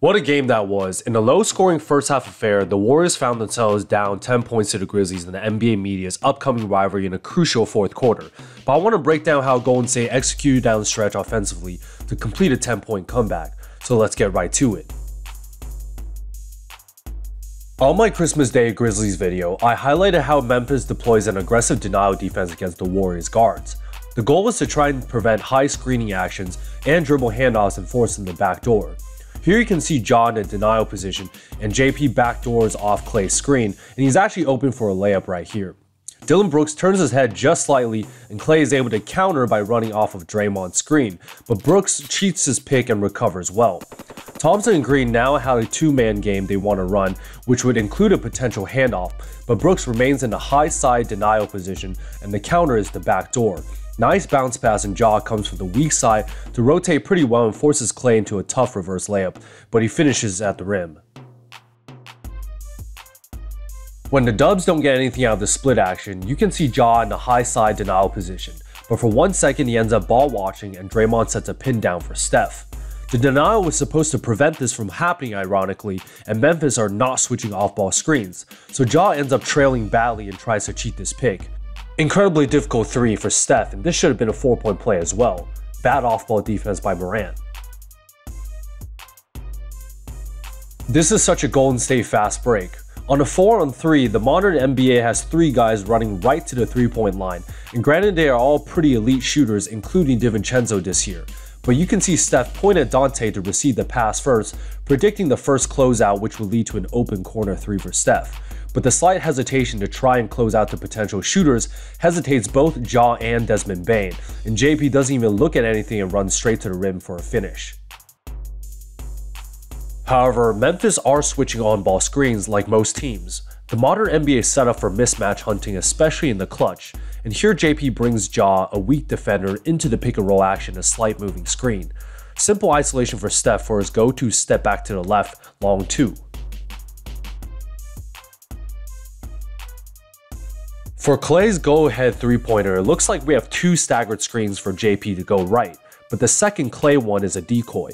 What a game that was. In a low-scoring first-half affair, the Warriors found themselves down 10 points to the Grizzlies in the NBA media's upcoming rivalry in a crucial fourth quarter. But I want to break down how Golden State executed down the stretch offensively to complete a 10-point comeback. So let's get right to it. On my Christmas Day Grizzlies video, I highlighted how Memphis deploys an aggressive denial defense against the Warriors guards. The goal was to try and prevent high screening actions and dribble handoffs and force them to the back door. Here you can see Ja in a denial position and JP backdoors off Klay's screen, and he's actually open for a layup right here. Dillon Brooks turns his head just slightly and Klay is able to counter by running off of Draymond's screen, but Brooks cheats his pick and recovers well. Thompson and Green now have a two-man game they want to run, which would include a potential handoff, but Brooks remains in a high side denial position and the counter is the back door. Nice bounce pass and Ja comes from the weak side to rotate pretty well and forces Klay into a tough reverse layup, but he finishes at the rim. When the Dubs don't get anything out of the split action, you can see Ja in the high side denial position, but for 1 second he ends up ball watching and Draymond sets a pin down for Steph. The denial was supposed to prevent this from happening ironically, and Memphis are not switching off-ball screens, so Ja ends up trailing badly and tries to cheat this pick. Incredibly difficult three for Steph, and this should have been a 4-point play as well. Bad off-ball defense by Morant. This is such a Golden State fast break. On a 4-on-3, the modern NBA has 3 guys running right to the 3-point line, and granted they are all pretty elite shooters including DiVincenzo this year. But you can see Steph point at Dante to receive the pass first, predicting the first closeout which will lead to an open corner 3 for Steph. But the slight hesitation to try and close out the potential shooters hesitates both Ja and Desmond Bane, and JP doesn't even look at anything and runs straight to the rim for a finish. However, Memphis are switching on-ball screens like most teams. The modern NBA is set up for mismatch hunting, especially in the clutch, and here JP brings Ja, a weak defender, into the pick-and-roll action, a slight moving screen. Simple isolation for Steph for his go-to step back to the left, long 2. For Klay's go-ahead three-pointer, it looks like we have 2 staggered screens for JP to go right, but the second Klay one is a decoy.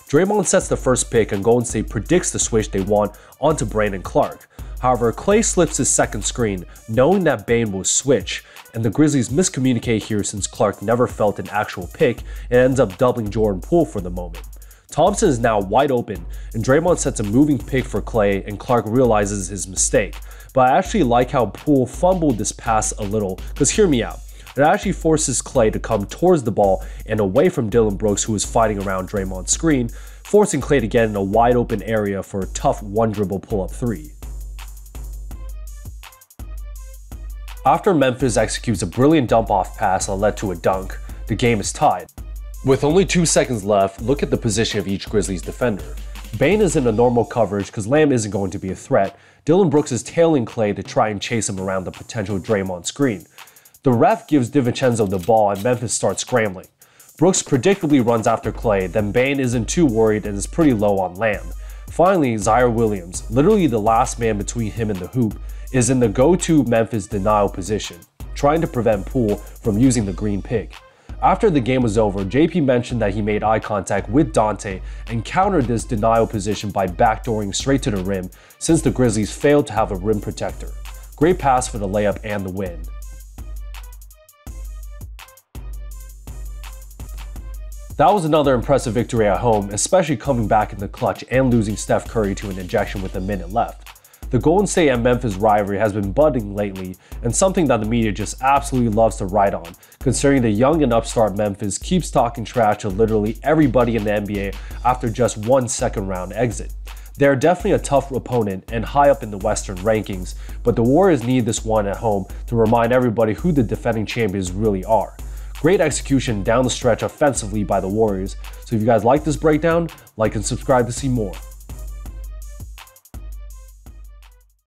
Draymond sets the first pick and Golden State predicts the switch they want onto Brandon Clark. However, Klay slips his second screen, knowing that Bane will switch, and the Grizzlies miscommunicate here since Clark never felt an actual pick and ends up doubling Jordan Poole for the moment. Thompson is now wide open, and Draymond sets a moving pick for Klay and Clark realizes his mistake. But I actually like how Poole fumbled this pass a little, because hear me out. It actually forces Klay to come towards the ball and away from Dillon Brooks, who is fighting around Draymond's screen, forcing Klay to get in a wide open area for a tough one-dribble pull-up 3. After Memphis executes a brilliant dump-off pass that led to a dunk, the game is tied. With only 2 seconds left, look at the position of each Grizzlies defender. Bane is in a normal coverage because Lamb isn't going to be a threat. Dillon Brooks is tailing Klay to try and chase him around the potential Draymond screen. The ref gives DiVincenzo the ball and Memphis starts scrambling. Brooks predictably runs after Klay, then Bane isn't too worried and is pretty low on Lamb. Finally, Zaire Williams, literally the last man between him and the hoop, is in the go-to Memphis denial position, trying to prevent Poole from using the green pick. After the game was over, JP mentioned that he made eye contact with Dante and countered this denial position by backdooring straight to the rim since the Grizzlies failed to have a rim protector. Great pass for the layup and the win. That was another impressive victory at home, especially coming back in the clutch and losing Steph Curry to an ejection with a minute left. The Golden State and Memphis rivalry has been budding lately, and something that the media just absolutely loves to write on, considering the young and upstart Memphis keeps talking trash to literally everybody in the NBA after just 1 second-round exit. They are definitely a tough opponent and high up in the Western rankings, but the Warriors need this one at home to remind everybody who the defending champions really are. Great execution down the stretch offensively by the Warriors, so if you guys like this breakdown, like and subscribe to see more.